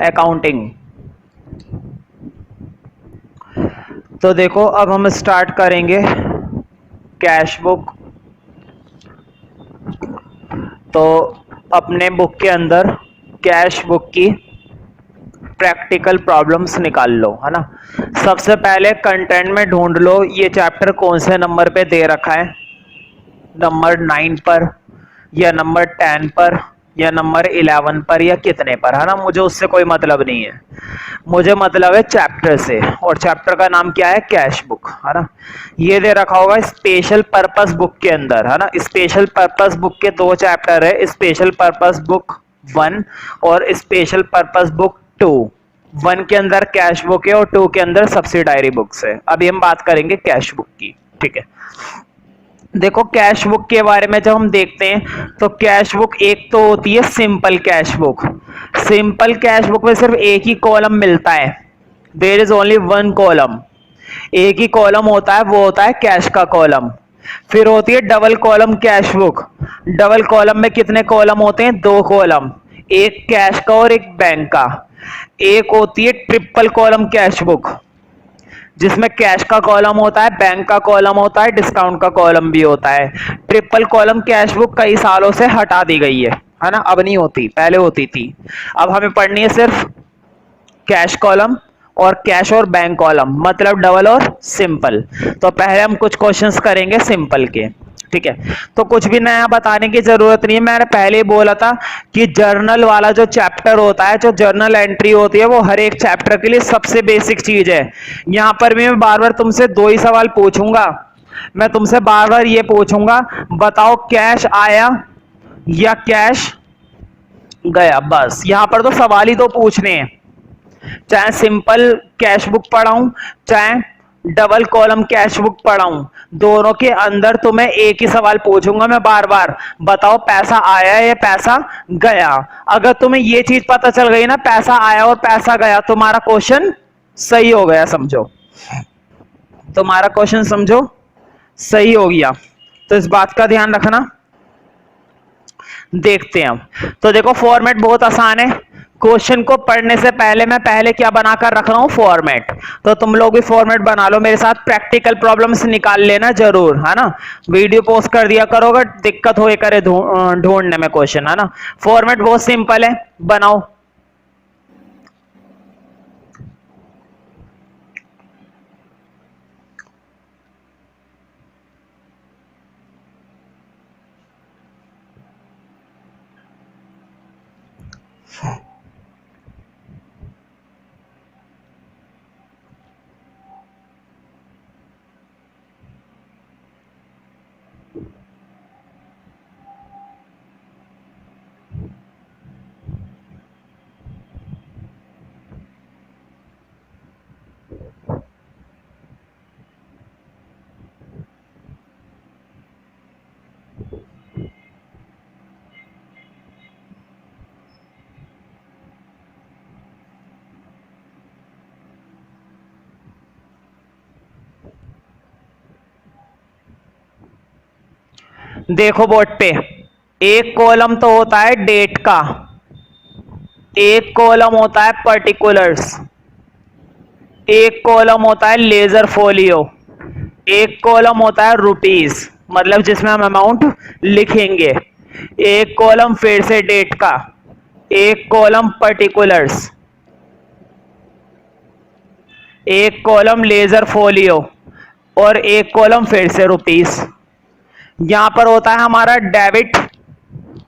Accounting. तो देखो अब हम स्टार्ट करेंगे कैश बुक। तो अपने बुक के अंदर कैश बुक की प्रैक्टिकल प्रॉब्लम्स निकाल लो, है ना। सबसे पहले कंटेंट में ढूंढ लो ये चैप्टर कौन से नंबर पे दे रखा है, नंबर 9 पर या नंबर 10 पर या नंबर 11 पर या कितने पर, है ना। मुझे उससे कोई मतलब नहीं है, मुझे मतलब है चैप्टर से, और चैप्टर का नाम क्या है, कैश बुक, है ना। ये दे रखा होगा स्पेशल पर्पस बुक के अंदर, है ना। स्पेशल पर्पस बुक के 2 चैप्टर है, स्पेशल पर्पस बुक 1 और स्पेशल पर्पस बुक 2। 1 के अंदर कैश बुक है और 2 के अंदर सब्सिडायरी बुक्स है। अभी हम बात करेंगे कैश बुक की, ठीक है। देखो कैश बुक के बारे में जब हम देखते हैं तो कैश बुक एक तो होती है simple cash book. Simple cash book में सिर्फ एक ही कॉलम मिलता है, there is only one column. एक ही कॉलम होता है, वो होता है कैश का कॉलम। फिर होती है double column cash book. Double column में कितने कॉलम होते हैं, 2 कॉलम, एक कैश का और एक बैंक का। एक होती है ट्रिपल कॉलम कैश बुक, जिसमें कैश का कॉलम होता है, बैंक का कॉलम होता है, डिस्काउंट का कॉलम भी होता है। ट्रिपल कॉलम कैश बुक कई सालों से हटा दी गई है ना। अब नहीं होती, पहले होती थी। अब हमें पढ़नी है सिर्फ कैश कॉलम और कैश और बैंक कॉलम, मतलब डबल और सिंपल। तो पहले हम कुछ क्वेश्चंस करेंगे सिंपल के, ठीक है। तो कुछ भी नया बताने की जरूरत नहीं है, मैंने पहले ही बोला था कि जर्नल वाला जो चैप्टर होता है, जो जर्नल एंट्री होती है, वो हर एक चैप्टर के लिए सबसे बेसिक चीज है। यहां पर भी मैं बार बार तुमसे 2 ही सवाल पूछूंगा। मैं तुमसे बार बार ये पूछूंगा, बताओ कैश आया या कैश गया, बस। यहां पर तो सवाल ही 2 पूछने हैं, चाहे सिंपल कैश बुक पढ़ाऊं चाहे डबल कॉलम कैश बुक पढ़ाऊं, दोनों के अंदर तुम्हें एक ही सवाल पूछूंगा मैं बार बार, बताओ पैसा आया या पैसा गया। अगर तुम्हें ये चीज पता चल गई ना, पैसा आया और पैसा गया, तुम्हारा क्वेश्चन सही हो गया, समझो। तुम्हारा क्वेश्चन समझो सही हो गया। तो इस बात का ध्यान रखना। देखते हैं हम। तो देखो फॉर्मेट बहुत आसान है। क्वेश्चन को पढ़ने से पहले मैं पहले क्या बनाकर रख रहा हूं, फॉर्मेट। तो तुम लोग भी फॉर्मेट बना लो मेरे साथ, प्रैक्टिकल प्रॉब्लम्स निकाल लेना जरूर, है ना। वीडियो पोस्ट कर दिया करो अगर दिक्कत हो करे ढूंढने में क्वेश्चन, है ना। फॉर्मेट बहुत सिंपल है, बनाओ। देखो बोर्ड पे, एक कॉलम तो होता है डेट का, एक कॉलम होता है पर्टिकुलर्स, एक कॉलम होता है लेजर फोलियो, एक कॉलम होता है रुपीस, मतलब जिसमें हम अमाउंट लिखेंगे। एक कॉलम फिर से डेट का, एक कॉलम पर्टिकुलर्स, एक कॉलम लेजर फोलियो और एक कॉलम फिर से रुपीस। यहां पर होता है हमारा डेबिट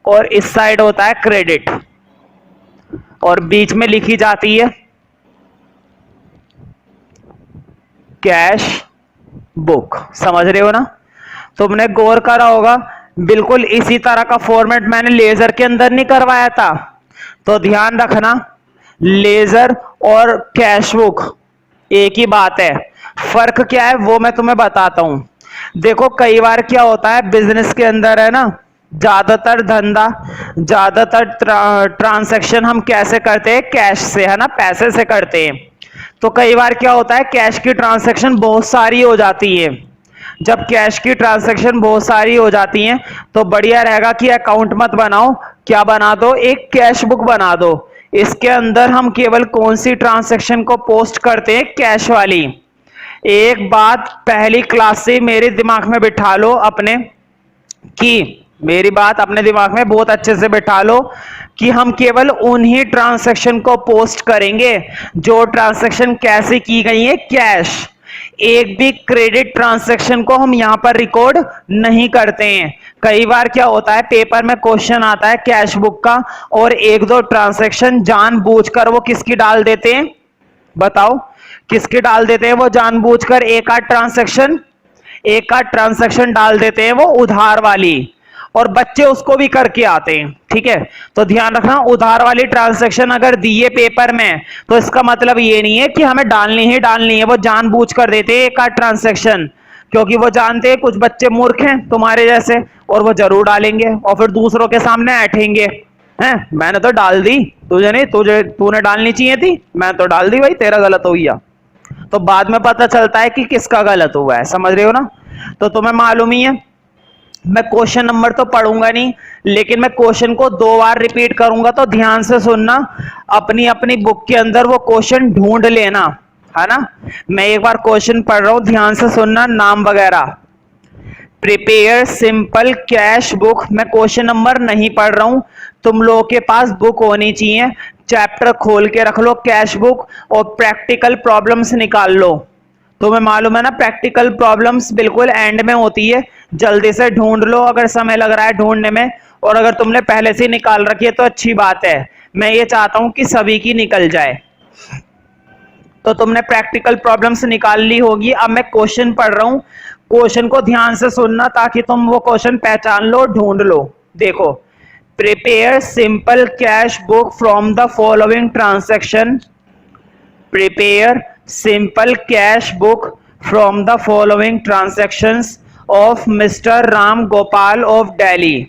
और इस साइड होता है क्रेडिट, और बीच में लिखी जाती है कैश बुक। समझ रहे हो ना। तुमने गौर करा होगा, बिल्कुल इसी तरह का फॉर्मेट मैंने लेजर के अंदर नहीं करवाया था। तो ध्यान रखना, लेजर और कैश बुक एक ही बात है। फर्क क्या है वो मैं तुम्हें बताता हूं। देखो कई बार क्या होता है बिजनेस के अंदर, है ना, ज्यादातर धंधा, ज्यादातर ट्रांजैक्शन हम कैसे करते हैं, कैश से, है ना, पैसे से करते हैं। तो कई बार क्या होता है कैश की ट्रांजैक्शन बहुत सारी हो जाती है। जब कैश की ट्रांजैक्शन बहुत सारी हो जाती हैं तो बढ़िया रहेगा कि अकाउंट मत बनाओ, क्या बना दो, एक कैश बुक बना दो। इसके अंदर हम केवल कौन सी ट्रांजैक्शन को पोस्ट करते हैं? कैश वाली। एक बात पहली क्लास से मेरे दिमाग में बिठा लो अपने, कि मेरी बात अपने दिमाग में बहुत अच्छे से बिठा लो कि हम केवल उन्हीं ट्रांजैक्शन को पोस्ट करेंगे जो ट्रांजैक्शन कैसे की गई है? कैश। एक भी क्रेडिट ट्रांजैक्शन को हम यहां पर रिकॉर्ड नहीं करते हैं। कई बार क्या होता है, पेपर में क्वेश्चन आता है कैश बुक का और एक दो ट्रांजैक्शन जानबूझकर वो किसकी डाल देते हैं? बताओ किसकी डाल देते हैं वो जानबूझकर? एक आध ट्रांजैक्शन डाल देते हैं वो उधार वाली, और बच्चे उसको भी करके आते हैं। ठीक है, तो ध्यान रखना, उधार वाली ट्रांजैक्शन अगर दी है पेपर में तो इसका मतलब ये नहीं है कि हमें डालनी ही डालनी है। वो जानबूझ कर देते हैं एक आध ट्रांजैक्शन, क्योंकि वो जानते हैं कुछ बच्चे मूर्ख हैं तुम्हारे जैसे, और वो जरूर डालेंगे और फिर दूसरों के सामने ऐठेंगे, हैं मैंने तो डाल दी, तुझे नहीं, तूने डालनी चाहिए थी, मैं तो डाल दी भाई, तेरा गलत हो गया। तो बाद में पता चलता है कि किसका गलत हुआ है, समझ रहे हो ना? तो तुम्हें मालूम ही है, मैं क्वेश्चन नंबर तो पढ़ूंगा नहीं, लेकिन मैं क्वेश्चन को 2 बार रिपीट करूंगा, तो ध्यान से सुनना, अपनी अपनी बुक के अंदर वो क्वेश्चन ढूंढ लेना, है ना? मैं एक बार क्वेश्चन पढ़ रहा हूं, ध्यान से सुनना, नाम वगैरह। Prepare simple cash book. मैं क्वेश्चन नंबर नहीं पढ़ रहा हूं, तुम लोगों के पास बुक होनी चाहिए, चैप्टर खोल के रख लो कैश बुक और प्रैक्टिकल प्रॉब्लम्स निकाल लो। तुम्हें मालूम है ना, प्रैक्टिकल प्रॉब्लम्स बिल्कुल एंड में होती है, जल्दी से ढूंढ लो अगर समय लग रहा है ढूंढने में, और अगर तुमने पहले से निकाल रखी है तो अच्छी बात है। मैं ये चाहता हूं कि सभी की निकल जाए। तो तुमने प्रैक्टिकल प्रॉब्लम्स निकाल ली होगी। अब मैं क्वेश्चन पढ़ रहा हूं, क्वेश्चन को ध्यान से सुनना ताकि तुम वो क्वेश्चन पहचान लो, ढूंढ लो। देखो, prepare simple cash book from the following transaction. Prepare simple cash book from the following transactions of mister Ram Gopal of Delhi.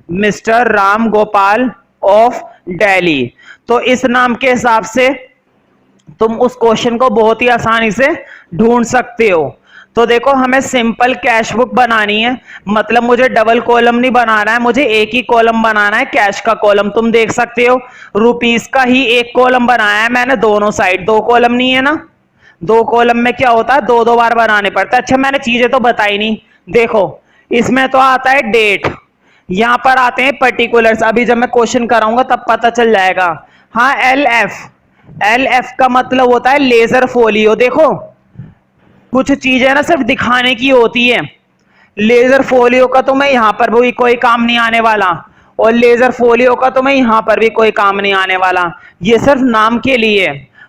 Mister Ram Gopal of Delhi. तो इस नाम के हिसाब से तुम उस क्वेश्चन को बहुत ही आसानी से ढूंढ सकते हो। तो देखो, हमें सिंपल कैश बुक बनानी है, मतलब मुझे डबल कॉलम नहीं बनाना है, मुझे एक ही कॉलम बनाना है, कैश का कॉलम। तुम देख सकते हो रुपीस का ही एक कॉलम बनाया है मैंने, दोनों साइड, 2 कॉलम नहीं है ना। 2 कॉलम में क्या होता है, 2 बार बनाने पड़ता है। अच्छा, मैंने चीजें तो बताई नहीं। देखो, इसमें तो आता है डेट, यहां पर आते हैं पर्टिकुलर्स, अभी जब मैं क्वेश्चन कराऊंगा तब पता चल जाएगा। हाँ, एल एफ का मतलब होता है लेजर फोलियो। देखो, कुछ चीजें ना सिर्फ दिखाने की होती है। लेजर फोलियो का तो मैं यहां पर भी कोई काम नहीं आने वाला, और लेजर फोलियो का तो मैं यहां पर भी कोई काम नहीं आने वाला, ये सिर्फ नाम के लिए।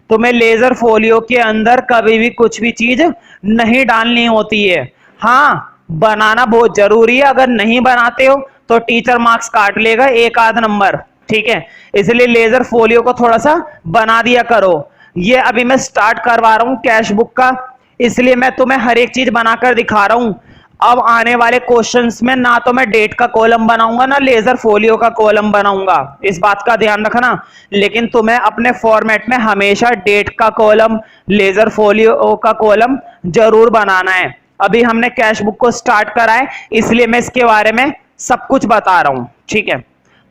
तुम्हें लेजर फोलियो के अंदर कभी भी कुछ भी चीज नहीं डालनी होती है। हाँ, बनाना बहुत जरूरी है, अगर नहीं बनाते हो तो टीचर मार्क्स काट लेगा, 1 आध नंबर। ठीक है, इसलिए लेजर फोलियो को थोड़ा सा बना दिया करो। ये अभी मैं स्टार्ट करवा रहा हूं कैश बुक का, इसलिए मैं तुम्हें हर एक चीज बनाकर दिखा रहा हूं। अब आने वाले क्वेश्चंस में ना तो मैं डेट का कॉलम बनाऊंगा ना लेजर फोलियो का कॉलम बनाऊंगा, इस बात का ध्यान रखना। लेकिन तुम्हें अपने फॉर्मेट में हमेशा डेट का कॉलम, लेजर फोलियो का कॉलम जरूर बनाना है। अभी हमने कैश बुक को स्टार्ट करा है, इसलिए मैं इसके बारे में सब कुछ बता रहा हूं। ठीक है,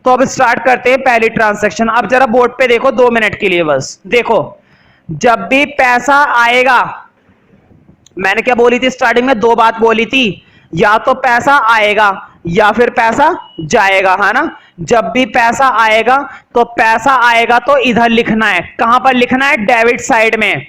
तो अब स्टार्ट करते हैं पहली ट्रांजैक्शन। अब जरा बोर्ड पे देखो 2 मिनट के लिए बस। देखो, जब भी पैसा आएगा, मैंने क्या बोली थी स्टार्टिंग में, 2 बात बोली थी, या तो पैसा आएगा या फिर पैसा जाएगा, है ना? जब भी पैसा आएगा तो पैसा आएगा तो इधर लिखना है। कहां पर लिखना है? डेबिट साइड में।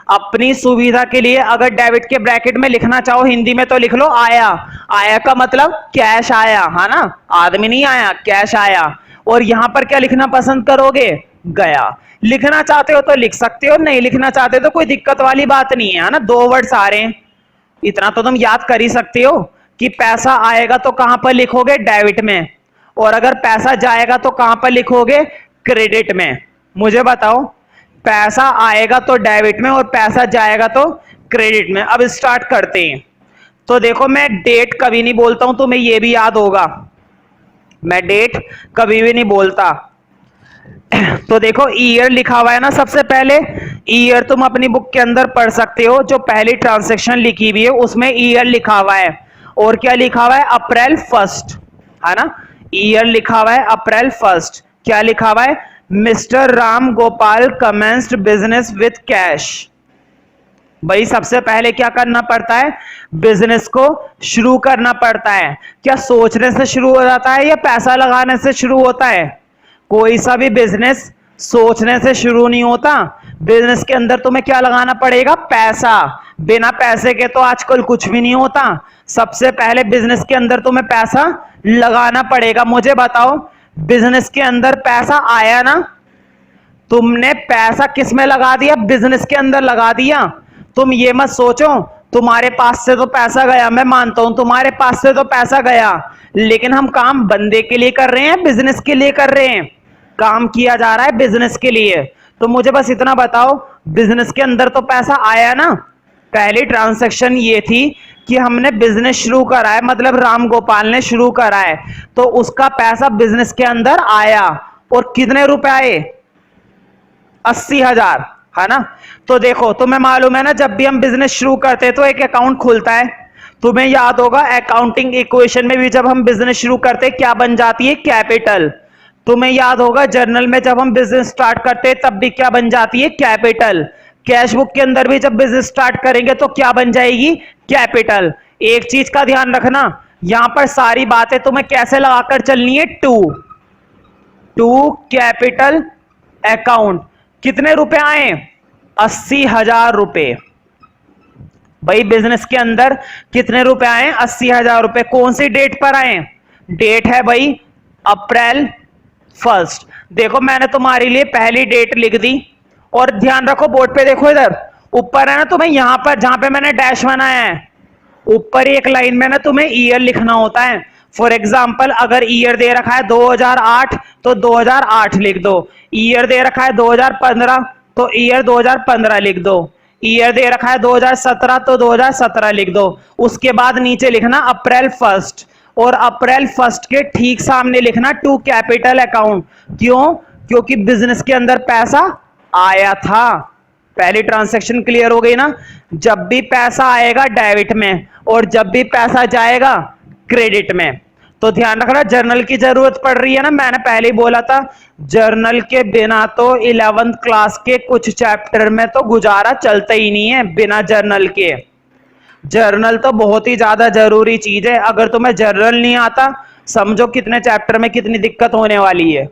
अपनी सुविधा के लिए अगर डेबिट के ब्रैकेट में लिखना चाहो हिंदी में तो लिख लो आया। आया का मतलब कैश आया, है ना? आदमी नहीं आया, कैश आया। और यहां पर क्या लिखना पसंद करोगे? गया। लिखना चाहते हो तो लिख सकते हो, नहीं लिखना चाहते तो कोई दिक्कत वाली बात नहीं है, ना? 2 वर्ड्स आ रहे हैं, इतना तो तुम याद कर ही सकते हो कि पैसा आएगा तो कहां पर लिखोगे? डेबिट में। और अगर पैसा जाएगा तो कहां पर लिखोगे? क्रेडिट में। मुझे बताओ, पैसा आएगा तो डेबिट में और पैसा जाएगा तो क्रेडिट में। अब स्टार्ट करते हैं। तो देखो, मैं डेट कभी नहीं बोलता हूं, तुम्हें यह भी याद होगा, मैं डेट कभी भी नहीं बोलता। तो देखो, ईयर लिखा हुआ है ना सबसे पहले। ईयर तुम अपनी बुक के अंदर पढ़ सकते हो, जो पहली ट्रांजैक्शन लिखी हुई है उसमें ईयर लिखा हुआ है। और क्या लिखा हुआ है? अप्रैल 1, है ना? ईयर लिखा हुआ है अप्रैल 1। क्या लिखा हुआ है? Mister Ram Gopal commenced business with cash. भाई सबसे पहले क्या करना पड़ता है, बिजनेस को शुरू करना पड़ता है। क्या सोचने से शुरू हो जाता है या पैसा लगाने से शुरू होता है? कोई सा भी बिजनेस सोचने से शुरू नहीं होता। बिजनेस के अंदर तुम्हें क्या लगाना पड़ेगा, पैसा। बिना पैसे के तो आजकल कुछ भी नहीं होता। सबसे पहले बिजनेस के अंदर तुम्हें पैसा लगाना पड़ेगा। मुझे बताओ, बिजनेस के अंदर पैसा आया ना? तुमने पैसा किस में लगा दिया, बिजनेस के अंदर लगा दिया। तुम ये मत सोचो तुम्हारे पास से तो पैसा गया, मैं मानता हूं तुम्हारे पास से तो पैसा गया, लेकिन हम काम बंदे के लिए कर रहे हैं, बिजनेस के लिए कर रहे हैं। काम किया जा रहा है बिजनेस के लिए। तो मुझे बस इतना बताओ, बिजनेस के अंदर तो पैसा आया ना? पहली ट्रांजैक्शन ये थी कि हमने बिजनेस शुरू करा है, मतलब राम गोपाल ने शुरू करा है, तो उसका पैसा बिजनेस के अंदर आया। और कितने रुपए आए, 80,000, है ना? तो देखो, तुम्हें मालूम है ना, जब भी हम बिजनेस शुरू करते हैं तो एक अकाउंट खुलता है। तुम्हें याद होगा अकाउंटिंग इक्वेशन में भी जब हम बिजनेस शुरू करते हैं क्या बन जाती है, कैपिटल। तुम्हें याद होगा जर्नल में जब हम बिजनेस स्टार्ट करते हैं तब भी क्या बन जाती है, कैपिटल। कैश बुक के अंदर भी जब बिजनेस स्टार्ट करेंगे तो क्या बन जाएगी, कैपिटल। एक चीज का ध्यान रखना, यहां पर सारी बातें तुम्हें कैसे लगाकर चलनी है, टू कैपिटल अकाउंट। कितने रुपए आए, 80,000 रुपए। भाई बिजनेस के अंदर कितने रुपए आए, 80,000 रुपए। कौन सी डेट पर आए, डेट है भाई अप्रैल 1। देखो मैंने तुम्हारे लिए पहली डेट लिख दी, और ध्यान रखो बोर्ड पे देखो, इधर ऊपर है ना, तुम्हें यहां पर जहां पे मैंने डैश बनाया है, ऊपर एक लाइन में ना तुम्हें ईयर लिखना होता है। फॉर एग्जाम्पल अगर ईयर दे रखा है 2008 तो 2008 लिख दो। ईयर दे रखा है 2015 तो ईयर 2015 लिख दो। ईयर दे रखा है 2017 तो 2017 लिख दो। उसके बाद नीचे लिखना अप्रैल 1, और अप्रैल 1 के ठीक सामने लिखना टू कैपिटल अकाउंट। क्यों, क्योंकि बिजनेस के अंदर पैसा आया था। पहली ट्रांसैक्शन क्लियर हो गई ना? जब भी पैसा आएगा डेबिट में, और जब भी पैसा जाएगा क्रेडिट में। तो ध्यान रखना, जर्नल की जरूरत पड़ रही है ना, मैंने पहले ही बोला था जर्नल के बिना तो 11th क्लास के कुछ चैप्टर में तो गुजारा चलता ही नहीं है बिना जर्नल के। जर्नल तो बहुत ही ज्यादा जरूरी चीज है। अगर तुम्हें जर्नल नहीं आता, समझो कितने चैप्टर में कितनी दिक्कत होने वाली है।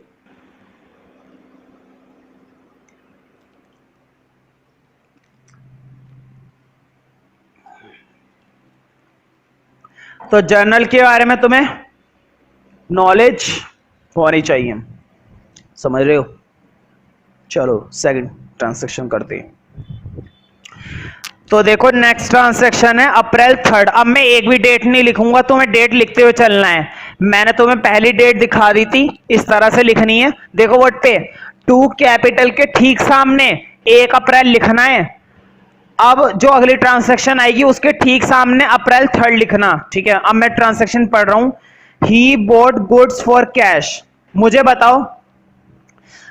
तो जर्नल के बारे में तुम्हें नॉलेज होनी चाहिए, समझ रहे हो? चलो सेकंड ट्रांसैक्शन करते हैं। तो देखो नेक्स्ट ट्रांसैक्शन है अप्रैल 3। अब मैं एक भी डेट नहीं लिखूंगा, तुम्हें डेट लिखते हुए चलना है। मैंने तुम्हें पहली डेट दिखा दी थी, इस तरह से लिखनी है। देखो वर्ड पे टू कैपिटल के ठीक सामने 1 अप्रैल लिखना है। अब जो अगली ट्रांसैक्शन आएगी उसके ठीक सामने अप्रैल 3 लिखना, ठीक है? अब मैं ट्रांसैक्शन पढ़ रहा हूं, ही बोट गुड्स फॉर कैश। मुझे बताओ,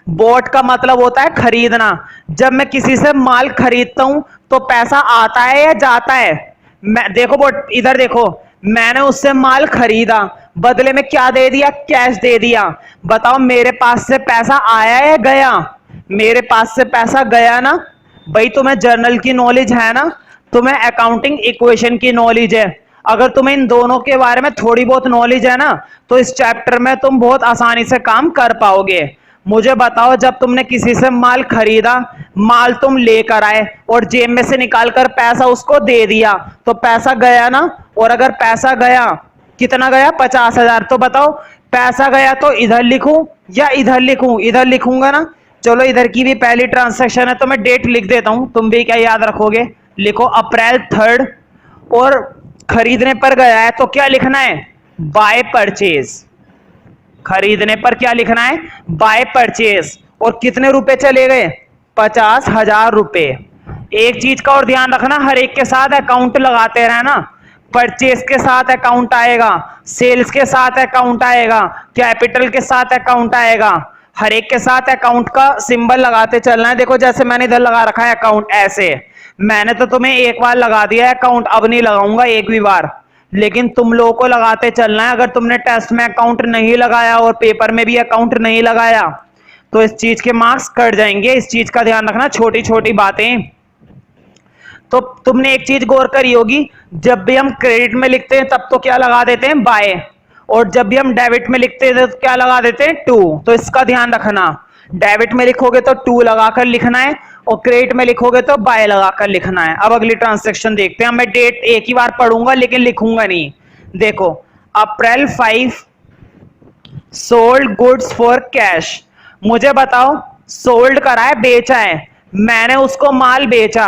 बोट का मतलब होता है खरीदना। जब मैं किसी से माल खरीदता हूं तो पैसा आता है या जाता है? मैं देखो बोट, इधर देखो, मैंने उससे माल खरीदा, बदले में क्या दे दिया, कैश दे दिया। बताओ मेरे पास से पैसा आया या गया? मेरे पास से पैसा गया ना? भाई तुम्हें जर्नल की नॉलेज है ना, तुम्हें अकाउंटिंग इक्वेशन की नॉलेज है। अगर तुम्हें इन दोनों के बारे में थोड़ी बहुत नॉलेज है ना, तो इस चैप्टर में तुम बहुत आसानी से काम कर पाओगे। मुझे बताओ, जब तुमने किसी से माल खरीदा, माल तुम लेकर आए और जेब में से निकालकर पैसा उसको दे दिया, तो पैसा गया ना? और अगर पैसा गया, कितना गया, 50,000। तो बताओ पैसा गया तो इधर लिखूं या इधर लिखूं? इधर लिखूंगा ना। चलो इधर की भी पहली ट्रांसैक्शन है तो मैं डेट लिख देता हूं, तुम भी क्या याद रखोगे, लिखो अप्रैल 3। और खरीदने पर गया है तो क्या लिखना है, बाय परचेज। खरीदने पर क्या लिखना है, बाय परचेज। और कितने रुपए चले गए, 50,000 रुपए। एक चीज का और ध्यान रखना, हर एक के साथ अकाउंट लगाते रहना। परचेज के साथ अकाउंट आएगा, सेल्स के साथ अकाउंट आएगा, कैपिटल के साथ अकाउंट आएगा। हर एक के साथ अकाउंट का सिंबल लगाते चलना है। देखो जैसे मैंने इधर लगा रखा है अकाउंट, ऐसे मैंने तो तुम्हें एक बार लगा दिया है अकाउंट, अब नहीं लगाऊंगा एक भी बार, लेकिन तुम लोगों को लगाते चलना है। अगर तुमने टेस्ट में अकाउंट नहीं लगाया और पेपर में भी अकाउंट नहीं लगाया तो इस चीज के मार्क्स कट जाएंगे। इस चीज का ध्यान रखना, छोटी छोटी बातें। तो तुमने एक चीज गौर करी होगी, जब भी हम क्रेडिट में लिखते हैं तब तो क्या लगा देते हैं, बाय, और जब भी हम डेबिट में लिखते हैं तो क्या लगा देते हैं, टू। तो इसका ध्यान रखना, डेबिट में लिखोगे तो टू लगाकर लिखना है और क्रेडिट में लिखोगे तो बाय लगाकर लिखना है। अब अगली ट्रांजैक्शन देखते हैं। मैं डेट एक ही बार पढ़ूंगा लेकिन लिखूंगा नहीं। देखो, अप्रैल 5 सोल्ड गुड्स फॉर कैश। मुझे बताओ, सोल्ड करा है, बेचा है, मैंने उसको माल बेचा।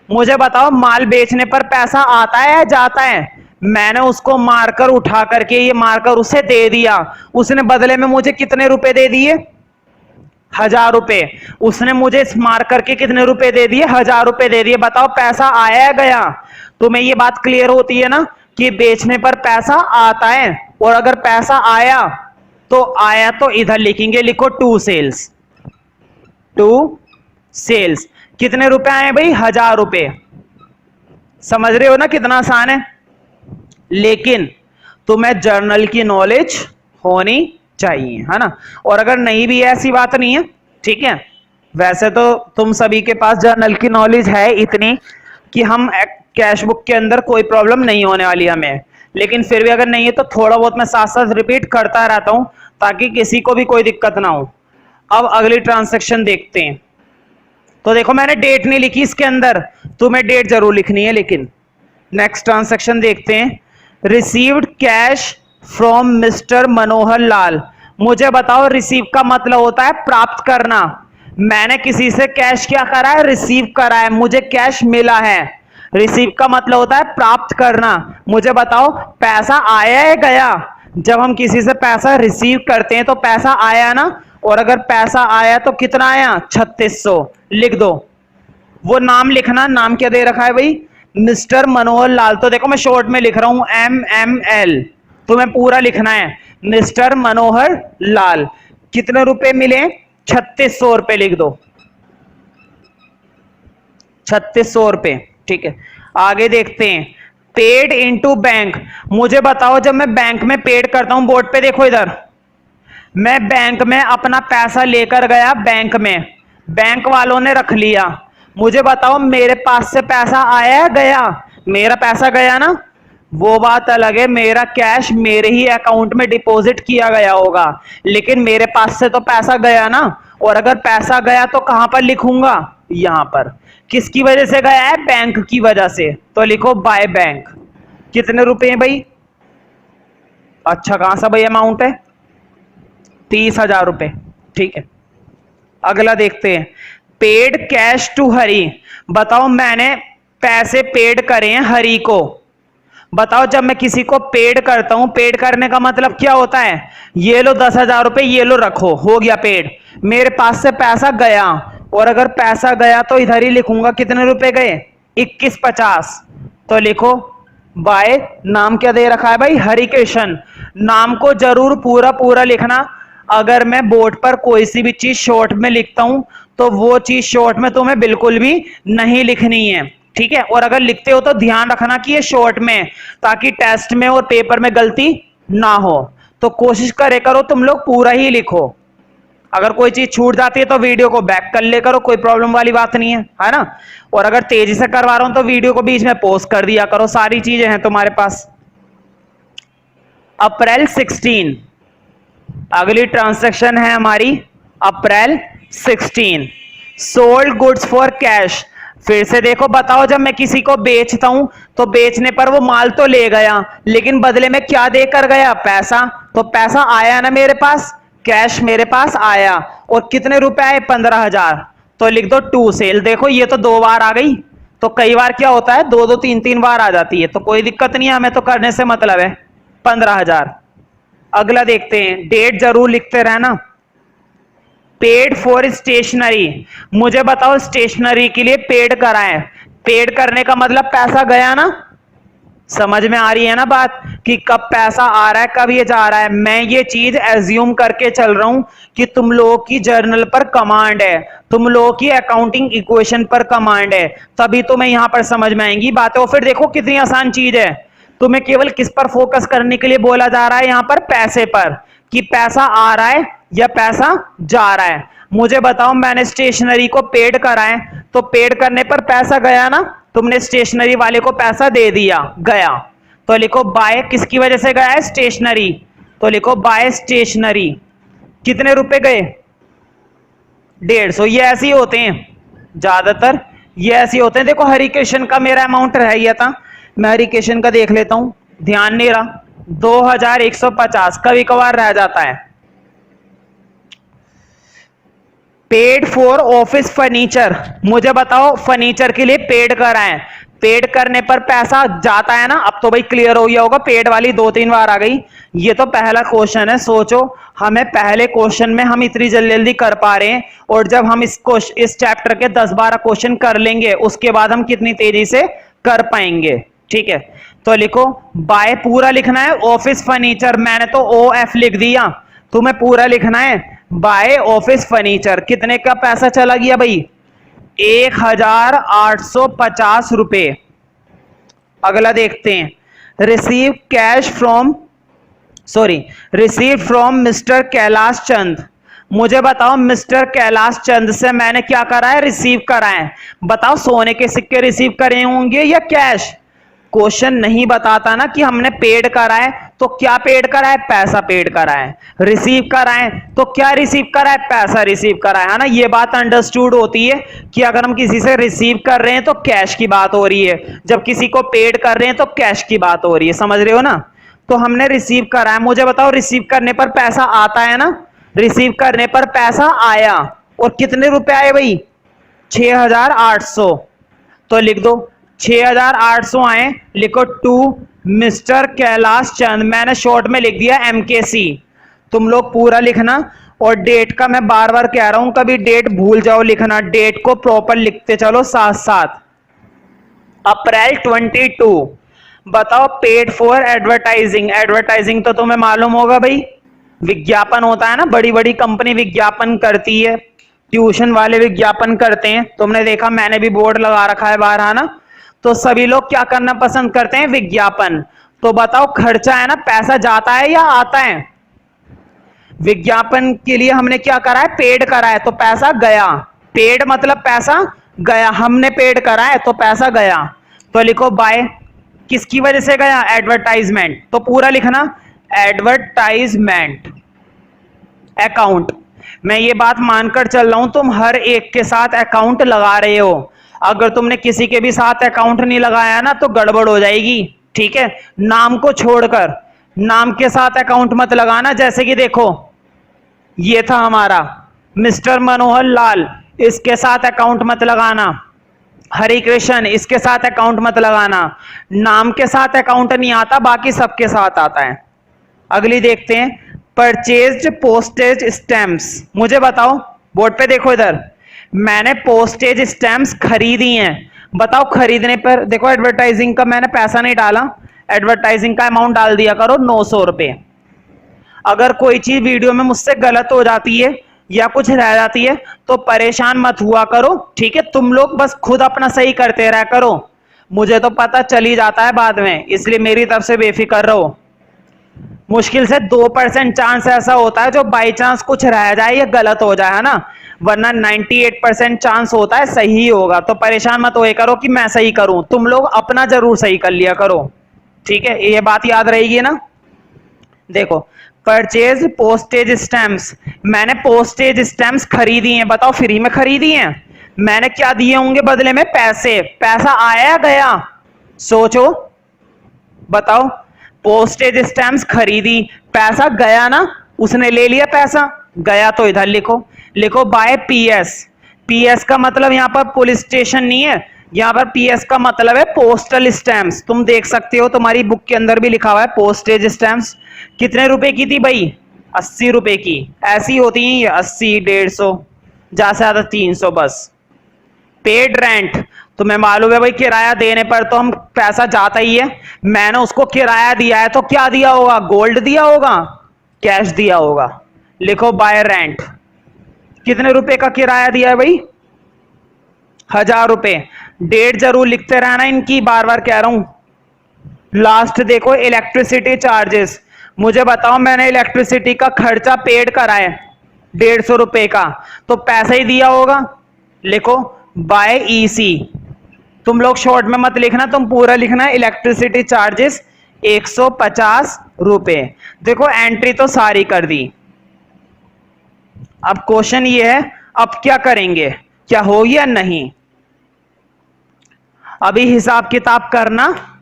मुझे बताओ माल बेचने पर पैसा आता है या जाता है? मैंने उसको मारकर उठा करके ये मारकर उसे दे दिया, उसने बदले में मुझे कितने रुपए दे दिए, 1000 रुपए। उसने मुझे मार करके कितने रुपए दे दिए, 1000 रुपए दे दिए। बताओ पैसा आया या गया? तुम्हें ये बात क्लियर होती है ना कि बेचने पर पैसा आता है, और अगर पैसा आया तो इधर लिखेंगे, लिखो टू सेल्स। टू सेल्स कितने रुपए आए भाई, 1000 रुपए। समझ रहे हो ना कितना आसान है? लेकिन तुम्हें जर्नल की नॉलेज होनी चाहिए, है ना। और अगर नहीं भी है, ऐसी बात नहीं है, ठीक है। वैसे तो तुम सभी के पास जर्नल की नॉलेज है इतनी कि हम कैश बुक के अंदर कोई प्रॉब्लम नहीं होने वाली हमें, लेकिन फिर भी अगर नहीं है तो थोड़ा बहुत मैं साथ साथ रिपीट करता रहता हूं ताकि किसी को भी कोई दिक्कत ना हो। अब अगली ट्रांजैक्शन देखते हैं। तो देखो, मैंने डेट नहीं लिखी इसके अंदर, तुम्हें डेट जरूर लिखनी है। लेकिन नेक्स्ट ट्रांजैक्शन देखते हैं। Received cash from mister Manohar Lal. मुझे बताओ, रिसीव का मतलब होता है प्राप्त करना। मैंने किसी से कैश क्या करा है, रिसीव करा है, मुझे कैश मिला है। रिसीव का मतलब होता है प्राप्त करना। मुझे बताओ पैसा आया है गया? जब हम किसी से पैसा रिसीव करते हैं तो पैसा आया ना, और अगर पैसा आया तो कितना आया, 3600। लिख दो। वो नाम लिखना, नाम क्या दे रखा है भाई, मिस्टर मनोहर लाल। तो देखो मैं शॉर्ट में लिख रहा हूं MML, तुम्हें पूरा लिखना है, मिस्टर मनोहर लाल। कितने रुपए मिले, 3600 रुपए। लिख दो 3600 रुपए, ठीक है। आगे देखते हैं। Paid into bank. मुझे बताओ, जब मैं बैंक में पेड करता हूं, बोर्ड पे देखो इधर, मैं बैंक में अपना पैसा लेकर गया, बैंक में, बैंक वालों ने रख लिया। मुझे बताओ मेरे पास से पैसा आया है गया? मेरा पैसा गया ना, वो बात अलग है, मेरा कैश मेरे ही अकाउंट में डिपॉजिट किया गया होगा, लेकिन मेरे पास से तो पैसा गया ना। और अगर पैसा गया तो कहां पर लिखूंगा, यहां पर। किसकी वजह से गया है, बैंक की वजह से, तो लिखो बाय बैंक। कितने रुपए हैं भाई, अच्छा कहां सा भाई अमाउंट है, 30,000 रुपए, ठीक है। अगला देखते हैं। पेड कैश टू हरी। बताओ मैंने पैसे पेड करे हैं हरी को। बताओ जब मैं किसी को पेड करता हूं, पेड करने का मतलब क्या होता है, ये लो 10,000 रुपए, ये लो रखो, हो गया पेड। मेरे पास से पैसा गया, और अगर पैसा गया तो इधर ही लिखूंगा कितने रुपए गए, 2150। तो लिखो बाय, नाम क्या दे रखा है भाई, हरिकृष्ण। नाम को जरूर पूरा पूरा लिखना। अगर मैं बोर्ड पर कोई सी भी चीज शॉर्ट में लिखता हूं तो वो चीज शॉर्ट में तुम्हें बिल्कुल भी नहीं लिखनी है, ठीक है। और अगर लिखते हो तो ध्यान रखना कि ये शॉर्ट में, ताकि टेस्ट में और पेपर में गलती ना हो। तो कोशिश करे करो तुम लोग पूरा ही लिखो। अगर कोई चीज छूट जाती है तो वीडियो को बैक कर ले करो, कोई प्रॉब्लम वाली बात नहीं है ना। और अगर तेजी से करवा रहा हूं तो वीडियो को बीच में पॉज कर दिया करो, सारी चीजें हैं तुम्हारे पास। अप्रैल 16, अगली ट्रांजैक्शन है हमारी अप्रैल 16। Sold goods for cash. फिर से देखो, बताओ जब मैं किसी को बेचता हूं तो बेचने पर वो माल तो ले गया, लेकिन बदले में क्या देकर गया, पैसा। तो पैसा आया ना मेरे पास, कैश मेरे पास आया, और कितने रुपए आए, 15,000। तो लिख दो टू सेल। देखो ये तो 2 बार आ गई, तो कई बार क्या होता है 2-2 3-3 बार आ जाती है, तो कोई दिक्कत नहीं है, हमें तो करने से मतलब है, 15,000। अगला देखते हैं, डेट जरूर लिखते रहना। Paid for stationery. मुझे बताओ स्टेशनरी के लिए पेड करा है, पेड करने का मतलब पैसा गया ना। समझ में आ रही है ना बात कि कब पैसा आ रहा है, कब ये जा रहा है। मैं ये चीज एज्यूम करके चल रहा हूं कि तुम लोगों की जर्नल पर कमांड है, तुम लोगों की अकाउंटिंग इक्वेशन पर कमांड है, तभी तुम्हें यहां पर समझ में आएंगी बातें। और फिर देखो कितनी आसान चीज है, तुम्हें केवल किस पर फोकस करने के लिए बोला जा रहा है, यहां पर पैसे पर, कि पैसा आ रहा है या पैसा जा रहा है। मुझे बताओ मैंने स्टेशनरी को पेड कराए, तो पेड करने पर पैसा गया ना, तुमने स्टेशनरी वाले को पैसा दे दिया, गया। तो लिखो बाय किसकी वजह से गया है, स्टेशनरी, तो लिखो बाय स्टेशनरी। कितने रुपए गए, 150। ये ऐसे ही होते हैं ज्यादातर, ये ऐसे ही होते हैं। देखो हरिकेशन का मेरा अमाउंट रह गया था, मैं हरिकेशन का देख लेता हूं, ध्यान नहीं रहा, 2150 कभी कभार रह जाता है। पेड फॉर ऑफिस फर्नीचर, मुझे बताओ फर्नीचर के लिए पेड कराएं, पेड करने पर पैसा जाता है ना। अब तो भाई क्लियर हो गया होगा, पेड वाली 2-3 बार आ गई। ये तो पहला क्वेश्चन है, सोचो हमें पहले क्वेश्चन में हम इतनी जल्दी जल्दी कर पा रहे हैं, और जब हम इस चैप्टर के 10-12 क्वेश्चन कर लेंगे उसके बाद हम कितनी तेजी से कर पाएंगे। ठीक है, तो लिखो बाय पूरा लिखना है, ऑफिस फर्नीचर मैंने तो OF लिख दिया, तुम्हें पूरा लिखना है बाय ऑफिस फर्नीचर। कितने का पैसा चला गया भाई, 1850 रुपए। अगला देखते हैं, receive cash from receive from mister Kailash Chand. मुझे बताओ मिस्टर कैलाश चंद से मैंने क्या करा है, रिसीव करा है। बताओ सोने के सिक्के रिसीव करे होंगे या कैश। क्वेश्चन नहीं बताता ना कि हमने पेड करा है, तो क्या पेड करा है, पैसा पेड करा है। रिसीव करा है तो क्या रिसीव करा है, पैसा रिसीव करा है ना। ये बात अंडरस्टूड होती है कि अगर हम किसी से रिसीव कर रहे हैं तो कैश की बात हो रही है, जब किसी को पेड कर रहे हैं तो कैश की बात हो रही है, समझ रहे हो ना। तो हमने रिसीव करा है, मुझे बताओ रिसीव करने पर पैसा आता है ना, रिसीव करने पर पैसा आया, और कितने रुपए आए भाई, 6800। तो लिख दो 6800 आए, लिखो टू मिस्टर कैलाश चंद, मैंने शॉर्ट में लिख दिया MKC, तुम लोग पूरा लिखना। और डेट का मैं बार बार कह रहा हूं, कभी डेट भूल जाओ लिखना, डेट को प्रॉपर लिखते चलो साथ साथ। अप्रैल 22। बताओ पेड फॉर एडवर्टाइजिंग, एडवर्टाइजिंग तो तुम्हें मालूम होगा भाई, विज्ञापन होता है ना, बड़ी बड़ी कंपनी विज्ञापन करती है, ट्यूशन वाले विज्ञापन करते हैं, तुमने देखा मैंने भी बोर्ड लगा रखा है बाहर, है ना। तो सभी लोग क्या करना पसंद करते हैं, विज्ञापन। तो बताओ खर्चा है ना, पैसा जाता है या आता है। विज्ञापन के लिए हमने क्या करा है, पेड करा है, तो पैसा गया, पेड मतलब पैसा गया, हमने पेड करा है तो पैसा गया। तो लिखो बाय किसकी वजह से गया, एडवर्टाइजमेंट, तो पूरा लिखना एडवर्टाइजमेंट अकाउंट। मैं ये बात मानकर चल रहा हूं तुम हर एक के साथ अकाउंट लगा रहे हो, अगर तुमने किसी के भी साथ अकाउंट नहीं लगाया ना तो गड़बड़ हो जाएगी। ठीक है, नाम को छोड़कर, नाम के साथ अकाउंट मत लगाना। जैसे कि देखो ये था हमारा मिस्टर मनोहर लाल, इसके साथ अकाउंट मत लगाना। हरि कृष्ण, इसके साथ अकाउंट मत लगाना। नाम के साथ अकाउंट नहीं आता, बाकी सबके साथ आता है। अगली देखते हैं, परचेज्ड पोस्टेज स्टैम्प्स। मुझे बताओ बोर्ड पे देखो इधर, मैंने पोस्टेज स्टैम्प्स खरीदी हैं। बताओ खरीदने पर देखो, एडवर्टाइजिंग का मैंने पैसा नहीं डाला, एडवर्टाइजिंग का अमाउंट डाल दिया करो 900 रुपए। अगर कोई चीज वीडियो में मुझसे गलत हो जाती है या कुछ रह जाती है तो परेशान मत हुआ करो, ठीक है। तुम लोग बस खुद अपना सही करते रहा करो, मुझे तो पता चल ही जाता है बाद में, इसलिए मेरी तरफ से बेफिक्र रहो। मुश्किल से 2% चांस ऐसा होता है जो बाई चांस कुछ रह जाए या गलत हो जाए, है ना, वरना 98% चांस होता है सही होगा। तो परेशान मत होए करो कि मैं सही करूं, तुम लोग अपना जरूर सही कर लिया करो, ठीक है, ये बात याद रहेगी ना। देखो परचेज पोस्टेज स्टैम्प्स, मैंने पोस्टेज स्टैम्प्स खरीदी हैं। बताओ फ्री में खरीदी हैं, मैंने क्या दिए होंगे बदले में, पैसे। पैसा आया गया, सोचो बताओ। पोस्टेज स्टैम्प्स खरीदी, पैसा गया ना, उसने ले लिया पैसा, गया तो इधर लिखो, लिखो बाय PS। PS का मतलब यहां पर पुलिस स्टेशन नहीं है, यहां पर PS का मतलब है पोस्टल स्टैम्प्स। तुम देख सकते हो तुम्हारी बुक के अंदर भी लिखा हुआ है पोस्टेज स्टैम्प्स। कितने रुपए की थी भाई, 80 रुपए की। ऐसी होती है 80, 150, ज्यादा से ज्यादा 300 बस। पेड रेंट, तुम्हें मालूम है भाई किराया देने पर तो हम पैसा जाता ही है, मैंने उसको किराया दिया है तो क्या दिया होगा, गोल्ड दिया होगा, कैश दिया होगा। लिखो बाय रेंट, कितने रुपए का किराया दिया है भाई, 1000 रुपए। डेट जरूर लिखते रहना इनकी, बार बार कह रहा हूं। लास्ट देखो इलेक्ट्रिसिटी चार्जेस, मुझे बताओ मैंने इलेक्ट्रिसिटी का खर्चा पेड करा है, 150 रुपए का, तो पैसा ही दिया होगा, लिखो बाय ईसी। तुम लोग शॉर्ट में मत लिखना, तुम पूरा लिखना इलेक्ट्रिसिटी चार्जेस 150 रुपए। देखो एंट्री तो सारी कर दी। अब क्वेश्चन ये है, अब क्या करेंगे, क्या हो या नहीं। अभी हिसाब किताब करना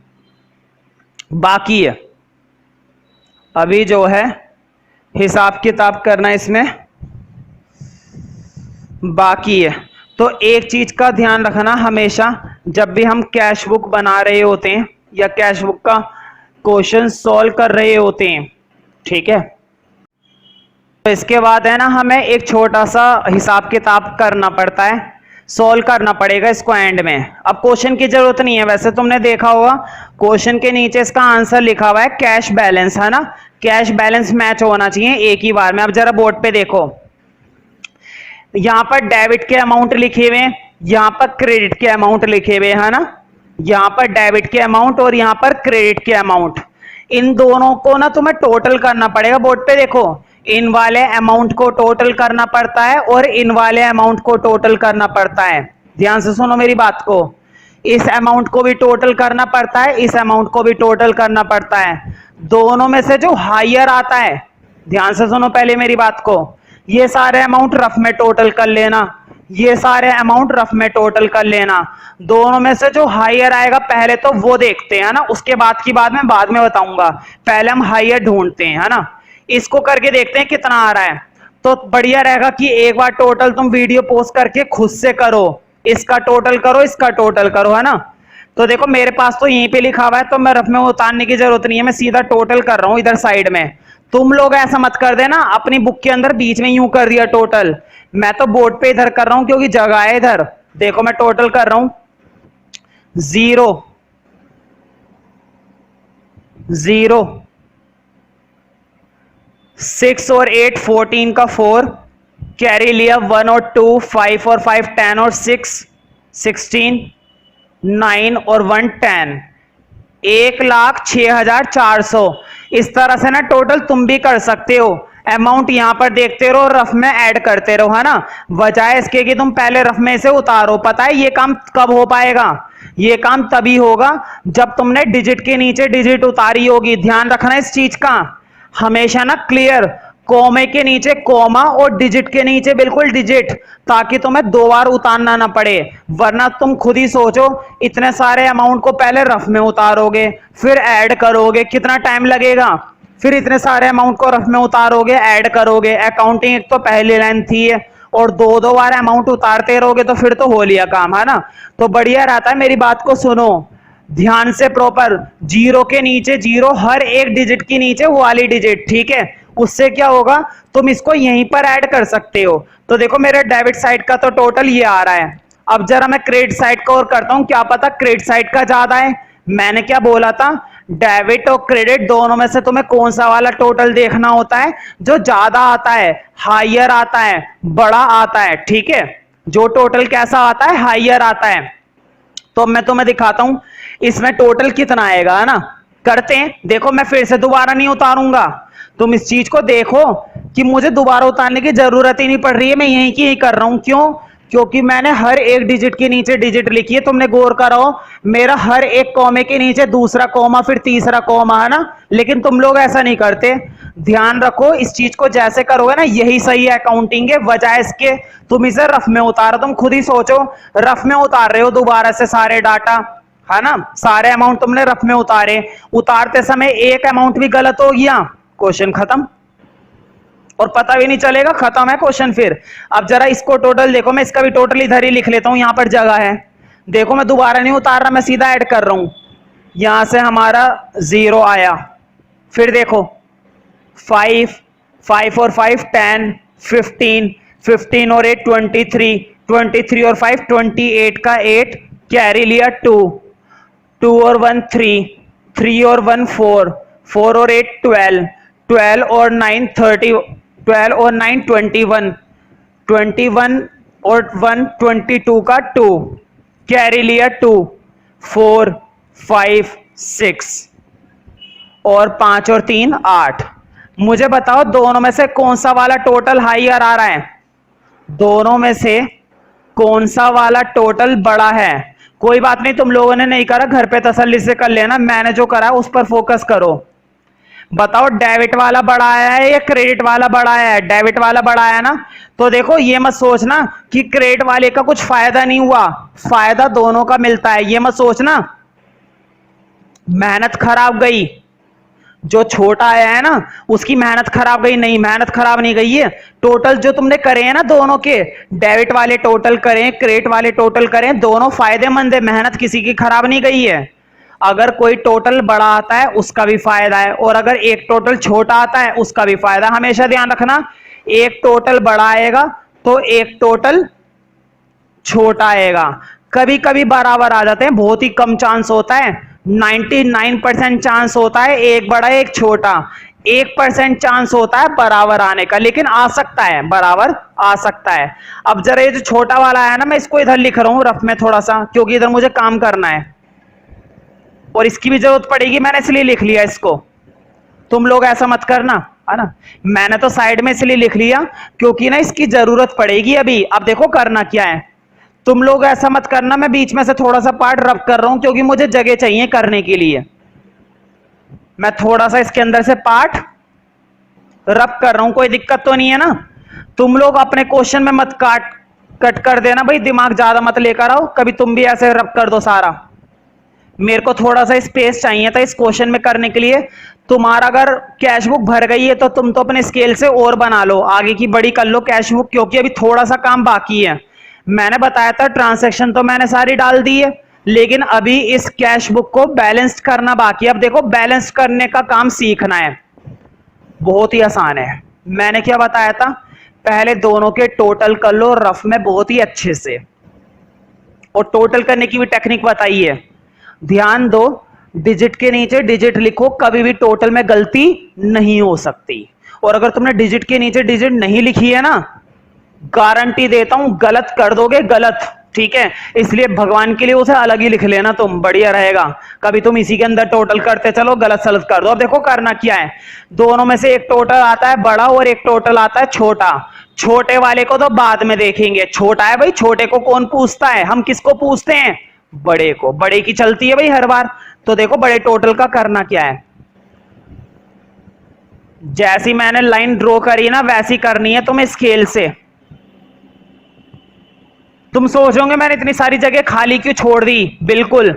बाकी है, अभी जो है हिसाब किताब करना इसमें बाकी है। तो एक चीज का ध्यान रखना हमेशा, जब भी हम कैश बुक बना रहे होते हैं या कैश बुक का क्वेश्चन सॉल्व कर रहे होते हैं, ठीक है, तो इसके बाद है ना हमें एक छोटा सा हिसाब किताब करना पड़ता है, सॉल्व करना पड़ेगा इसको एंड में। अब क्वेश्चन की जरूरत नहीं है, वैसे तुमने देखा होगा क्वेश्चन के नीचे इसका आंसर लिखा हुआ है कैश बैलेंस, है ना, कैश बैलेंस मैच होना चाहिए एक ही बार में। अब जरा बोर्ड पे देखो, यहां पर डेबिट के अमाउंट लिखे हुए हैं, यहां पर क्रेडिट के अमाउंट लिखे हुए हैं, ना, यहां पर डेबिट के अमाउंट और यहां पर क्रेडिट के अमाउंट। इन दोनों को ना तुम्हें टोटल करना पड़ेगा। बोर्ड पे देखो, इन वाले अमाउंट को टोटल करना पड़ता है और इन वाले अमाउंट को टोटल करना पड़ता है। ध्यान से सुनो मेरी बात को, इस अमाउंट को भी टोटल करना पड़ता है, इस अमाउंट को भी टोटल करना पड़ता है। दोनों में से जो हायर आता है, ध्यान से सुनो पहले मेरी बात को, ये सारे अमाउंट रफ में टोटल कर लेना, ये सारे अमाउंट रफ में टोटल कर लेना। दोनों में से जो हायर आएगा पहले तो वो देखते हैं, ना, उसके बाद की बात मैं बाद में बताऊंगा, पहले हम हायर ढूंढते हैं, है ना। इसको करके देखते हैं कितना आ रहा है। तो बढ़िया रहेगा कि एक बार टोटल तुम वीडियो पोस्ट करके खुद से करो, इसका टोटल करो, इसका टोटल करो, है ना। तो देखो मेरे पास तो यहीं पे लिखा हुआ है, तो मैं रफ में उतारने की जरूरत नहीं है, मैं सीधा टोटल कर रहा हूं इधर साइड में। तुम लोग ऐसा मत कर देना अपनी बुक के अंदर बीच में यूं कर दिया टोटल, मैं तो बोर्ड पे इधर कर रहा हूं क्योंकि जगह है इधर। देखो मैं टोटल कर रहा हूं, 0 0 6 और 8 14 का 4 कैरी लिया, 1 और 2 5 और 5 10 और 6 16 9 और 1 10, 1,06,400। इस तरह से ना टोटल तुम भी कर सकते हो। अमाउंट यहां पर देखते रहो, रफ में ऐड करते रहो, है ना, बजाय इसके कि तुम पहले रफ में से उतारो। पता है ये काम कब हो पाएगा, ये काम तभी होगा जब तुमने डिजिट के नीचे डिजिट उतारी होगी। ध्यान रखना इस चीज का हमेशा, ना, क्लियर, कोमे के नीचे कोमा और डिजिट के नीचे बिल्कुल डिजिट, ताकि तुम्हें दो बार उतारना ना पड़े। वरना तुम खुद ही सोचो, इतने सारे अमाउंट को पहले रफ में उतारोगे, फिर ऐड करोगे, कितना टाइम लगेगा, फिर इतने सारे अमाउंट को रफ में उतारोगे, ऐड करोगे। अकाउंटिंग एक तो पहली लाइन थी और दो दो बार अमाउंट उतारते रहोगे तो फिर तो हो लिया काम, है ना। तो बढ़िया रहता है, मेरी बात को सुनो ध्यान से प्रॉपर, 0 के नीचे 0, हर एक डिजिट के नीचे वो वाली डिजिट, ठीक है। उससे क्या होगा, तुम इसको यहीं पर ऐड कर सकते हो। तो देखो मेरे डेबिट साइड का तो टोटल ये आ रहा है। अब जरा मैं क्रेडिट साइड का और करता हूं, क्या पता क्रेडिट साइड का ज्यादा है। मैंने क्या बोला था, डेबिट और क्रेडिट दोनों में से तुम्हें कौन सा वाला टोटल देखना होता है, जो ज्यादा आता है, हायर आता है, बड़ा आता है, ठीक है। जो टोटल कैसा आता है, हायर आता है। तो मैं तुम्हें दिखाता हूं इसमें टोटल कितना आएगा, है ना। करते हैं, देखो मैं फिर से दोबारा नहीं उतारूंगा, तुम इस चीज को देखो कि मुझे दोबारा उतारने की जरूरत ही नहीं पड़ रही है, मैं यहीं की यहीं कर रहा हूं। क्यों, क्योंकि मैंने हर एक डिजिट के नीचे डिजिट लिखी है। तुमने गौर करो, मेरा हर एक कॉमे के नीचे दूसरा कॉमा, फिर तीसरा कॉमा, है ना। लेकिन तुम लोग ऐसा नहीं करते। ध्यान रखो इस चीज को, जैसे करोगे ना यही सही है अकाउंटिंग के, बजाय इसके तुम इसे रफ में उतारो। तुम खुद ही सोचो, रफ में उतार रहे हो दोबारा से सारे डाटा, है ना, सारे अमाउंट तुमने रफ में उतारे, उतारते समय एक अमाउंट भी गलत हो गया, क्वेश्चन खत्म, और पता भी नहीं चलेगा, खत्म है क्वेश्चन। फिर अब जरा इसको टोटल देखो, मैं इसका भी टोटल इधर ही लिख लेता हूं, यहां पर जगह है। देखो मैं दोबारा नहीं उतार रहा, मैं सीधा ऐड कर रहा हूं। यहां से हमारा 0 आया, फिर देखो 5 5 और 5 10 15 15 और 8 23 23 और 5 28 का 8 कैरी लिया 2 2 और 1 3 3 और 1 4 4 और 8 12 12 और 9 30 12 और 9 21 21 और 1 22 का 2 कैरी लिया 2 4 5 6 और 5 और 3 8। मुझे बताओ दोनों में से कौन सा वाला टोटल हाईयर आ रहा है, दोनों में से कौन सा वाला टोटल बड़ा है। कोई बात नहीं, तुम लोगों ने नहीं करा, घर पे तसल्ली से कर लेना, मैंने जो करा उस पर फोकस करो। बताओ डेबिट वाला बड़ा आया है या क्रेडिट वाला बड़ा आया है। डेबिट वाला बड़ा आया ना, तो देखो ये मत सोचना कि क्रेडिट वाले का कुछ फायदा नहीं हुआ, फायदा दोनों का मिलता है। ये मत सोचना मेहनत खराब गई, जो छोटा आया है ना उसकी मेहनत खराब गई, नहीं मेहनत खराब नहीं गई है। टोटल जो तुमने करे हैं ना दोनों के, डेबिट वाले टोटल करें क्रेडिट वाले टोटल करें, दोनों फायदेमंद है, मेहनत किसी की खराब नहीं गई है। अगर कोई टोटल बड़ा आता है उसका भी फायदा है, और अगर एक टोटल छोटा आता है उसका भी फायदा। हमेशा ध्यान रखना, एक टोटल बड़ा आएगा तो एक टोटल छोटा आएगा। कभी कभी बराबर आ जाते हैं, बहुत ही कम चांस होता है, 99% चांस होता है एक बड़ा एक छोटा, 1% चांस होता है बराबर आने का, लेकिन आ सकता है, बराबर आ सकता है। अब जरा ये जो छोटा वाला है ना, मैं इसको इधर लिख रहा हूं रफ में थोड़ा सा, क्योंकि इधर मुझे काम करना है और इसकी भी जरूरत पड़ेगी, मैंने इसलिए लिख लिया इसको। तुम लोग ऐसा मत करना, है ना। मैंने तो साइड में इसलिए लिख लिया क्योंकि ना इसकी जरूरत पड़ेगी अभी। अब देखो करना क्या है, तुम लोग ऐसा मत करना, मैं बीच में से थोड़ा सा पार्ट रब कर रहा हूं क्योंकि मुझे जगह चाहिए करने के लिए। मैं थोड़ा सा इसके अंदर से पार्ट रब कर रहा हूं, कोई दिक्कत तो नहीं है ना। तुम लोग अपने क्वेश्चन में मत कट कर देना भाई, दिमाग ज्यादा मत लेकर आओ, कभी तुम भी ऐसे रब कर दो सारा। मेरे को थोड़ा सा स्पेस चाहिए था इस क्वेश्चन में करने के लिए। तुम्हारा अगर कैश बुक भर गई है तो तुम तो अपने स्केल से और बना लो, आगे की बड़ी कर लो कैश बुक, क्योंकि अभी थोड़ा सा काम बाकी है। मैंने बताया था ट्रांजैक्शन तो मैंने सारी डाल दी है, लेकिन अभी इस कैश बुक को बैलेंस करना बाकी है। अब देखो बैलेंस करने का काम सीखना है, बहुत ही आसान है। मैंने क्या बताया था, पहले दोनों के टोटल कर लो रफ में बहुत ही अच्छे से, और टोटल करने की भी टेक्निक बताई है। ध्यान दो, डिजिट के नीचे डिजिट लिखो, कभी भी टोटल में गलती नहीं हो सकती। और अगर तुमने डिजिट के नीचे डिजिट नहीं लिखी है ना, गारंटी देता हूं गलत कर दोगे, गलत, ठीक है। इसलिए भगवान के लिए उसे अलग ही लिख लेना तुम, बढ़िया रहेगा। कभी तुम इसी के अंदर टोटल करते चलो, गलत सलत कर दो। अब देखो करना क्या है, दोनों में से एक टोटल आता है बड़ा और एक टोटल आता है छोटा। छोटे वाले को तो बाद में देखेंगे, छोटा है भाई, छोटे को कौन पूछता है, हम किसको पूछते हैं, बड़े को, बड़े की चलती है भाई हर बार। तो देखो बड़े टोटल का करना क्या है, जैसी मैंने लाइन ड्रॉ करी ना वैसी करनी है तुम्हें स्केल से। तुम सोचोगे मैंने इतनी सारी जगह खाली क्यों छोड़ दी, बिल्कुल,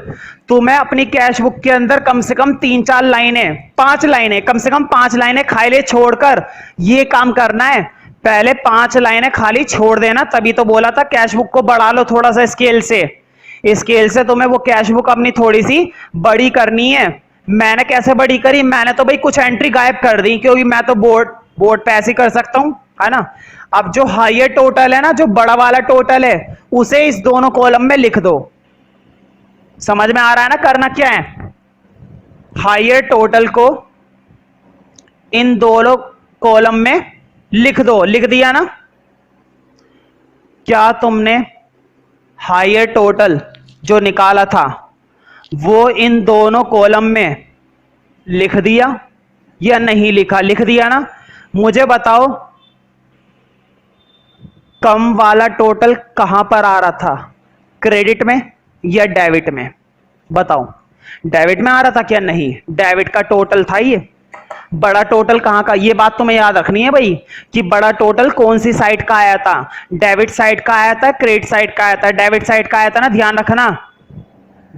तुम्हें अपनी कैश बुक के अंदर कम से कम 3-4 लाइनें, 5 लाइनें, कम से कम 5 लाइनें खाली छोड़कर ये काम करना है। पहले 5 लाइनें खाली छोड़ देना, तभी तो बोला था कैश बुक को बढ़ा लो थोड़ा सा स्केल से। स्केल से तुम्हें वो कैश बुक अपनी थोड़ी सी बड़ी करनी है। मैंने कैसे बड़ी करी, मैंने तो भाई कुछ एंट्री गायब कर दी, क्योंकि मैं तो बोर्ड पे ऐसे कर सकता हूं, है ना। अब जो हायर टोटल है ना, जो बड़ा वाला टोटल है, उसे इस दोनों कॉलम में लिख दो। समझ में आ रहा है ना करना क्या है, हायर टोटल को इन दोनों कॉलम में लिख दो। लिख दिया ना, क्या तुमने हायर टोटल जो निकाला था वो इन दोनों कॉलम में लिख दिया या नहीं लिखा, लिख दिया ना। मुझे बताओ कम वाला टोटल कहां पर आ रहा था, क्रेडिट में या डेबिट में, बताओ। डेबिट में आ रहा था क्या, नहीं, डेबिट का टोटल था ये। बड़ा टोटल कहां का, ये बात तुम्हें याद रखनी है भाई, कि बड़ा टोटल कौन सी साइड का आया था, डेबिट साइड का आया था, क्रेडिट साइड का आया था, डेबिट साइड का आया था ना। ध्यान रखना,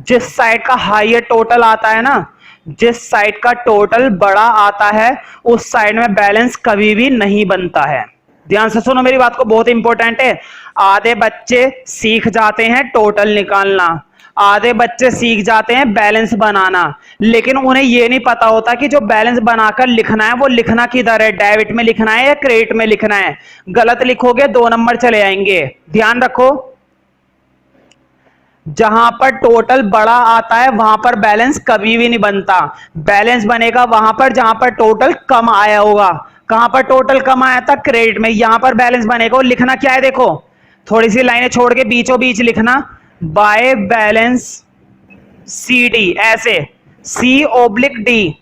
जिस साइड का हायर टोटल आता है ना, जिस साइड का टोटल बड़ा आता है, उस साइड में बैलेंस कभी भी नहीं बनता है। ध्यान से सुनो मेरी बात को, बहुत इंपॉर्टेंट है। आधे बच्चे सीख जाते हैं टोटल निकालना, आधे बच्चे सीख जाते हैं बैलेंस बनाना, लेकिन उन्हें यह नहीं पता होता कि जो बैलेंस बनाकर लिखना है वो लिखना किधर है, डेबिट में लिखना है या क्रेडिट में लिखना है। गलत लिखोगे 2 नंबर चले आएंगे। ध्यान रखो, जहां पर टोटल बड़ा आता है वहां पर बैलेंस कभी भी नहीं बनता। बैलेंस बनेगा वहां पर जहां पर टोटल कम आया होगा। कहां पर टोटल कम आया था, क्रेडिट में, यहां पर बैलेंस बनेगा। और लिखना क्या है, देखो थोड़ी सी लाइनें छोड़ के बीचों बीच लिखना, बाय बैलेंस सी डी, ऐसे C/D,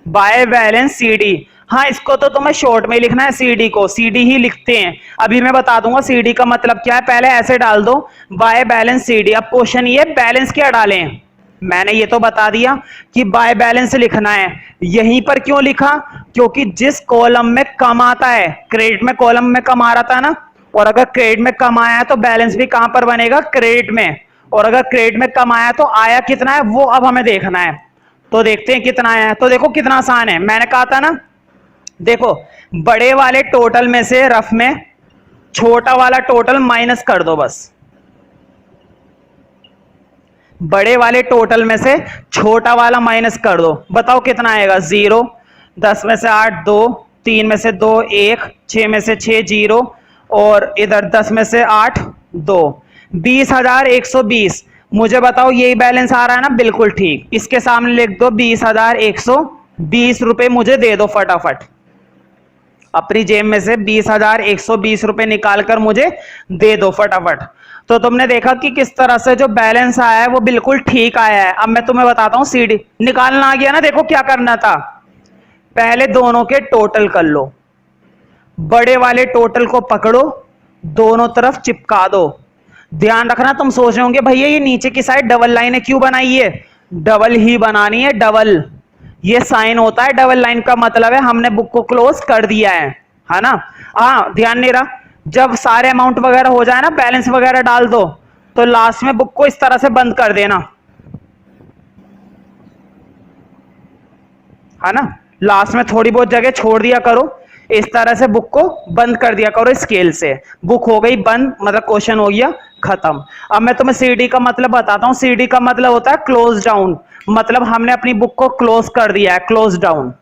बाय बैलेंस CD। हाँ, इसको तो तुम्हें शॉर्ट में लिखना है, सीडी को सीडी ही लिखते हैं। अभी मैं बता दूंगा सीडी का मतलब क्या है। पहले ऐसे डाल दो बाय बैलेंस सीडी। अब क्वेश्चन ये बैलेंस क्या डालें, मैंने ये तो बता दिया कि बाय बैलेंस लिखना है। यहीं पर क्यों लिखा, क्योंकि जिस कॉलम में कम आता है, क्रेडिट में कॉलम में कम आ रहा था ना, और अगर क्रेडिट में कम आया है तो बैलेंस भी कहां पर बनेगा, क्रेडिट में। और अगर क्रेडिट में कम आया तो आया कितना है वो अब हमें देखना है। तो देखते हैं कितना आया है। तो देखो कितना आसान है, मैंने कहा था ना, देखो बड़े वाले टोटल में से रफ में छोटा वाला टोटल माइनस कर दो बस। बड़े वाले टोटल में से छोटा वाला माइनस कर दो, बताओ कितना आएगा। 0, 10 में से 8 2, 3 में से 2 1, 6 में से 6 0, और इधर 10 में से 8 2, 20,120। मुझे बताओ यही बैलेंस आ रहा है ना, बिल्कुल ठीक। इसके सामने लिख दो 20,120 रुपए मुझे दे दो फटाफट। अपनी जेब में से 20,120 रुपए निकाल कर मुझे दे दो फटाफट। तो तुमने देखा कि किस तरह से जो बैलेंस आया है वो बिल्कुल ठीक आया है। अब मैं तुम्हें बताता हूं, सीडी निकालना आ गया ना। देखो क्या करना था, पहले दोनों के टोटल कर लो, बड़े वाले टोटल को पकड़ो, दोनों तरफ चिपका दो। ध्यान रखना, तुम सोच रहे होंगे भैया ये नीचे की साइड डबल लाइन क्यों बनाई है, डबल ही बनानी है, डबल। ये साइन होता है डबल लाइन का, मतलब है हमने बुक को क्लोज कर दिया है ना। हाँ ध्यान नहीं रहा, जब सारे अमाउंट वगैरह हो जाए ना, बैलेंस वगैरह डाल दो, तो लास्ट में बुक को इस तरह से बंद कर देना, है ना। लास्ट में थोड़ी बहुत जगह छोड़ दिया करो, इस तरह से बुक को बंद कर दिया करो स्केल से। बुक हो गई बंद, मतलब क्वेश्चन हो गया खत्म। अब मैं तुम्हें सीडी का मतलब बताता हूं। सीडी का मतलब होता है क्लोज डाउन, मतलब हमने अपनी बुक को क्लोज कर दिया है, क्लोज डाउन।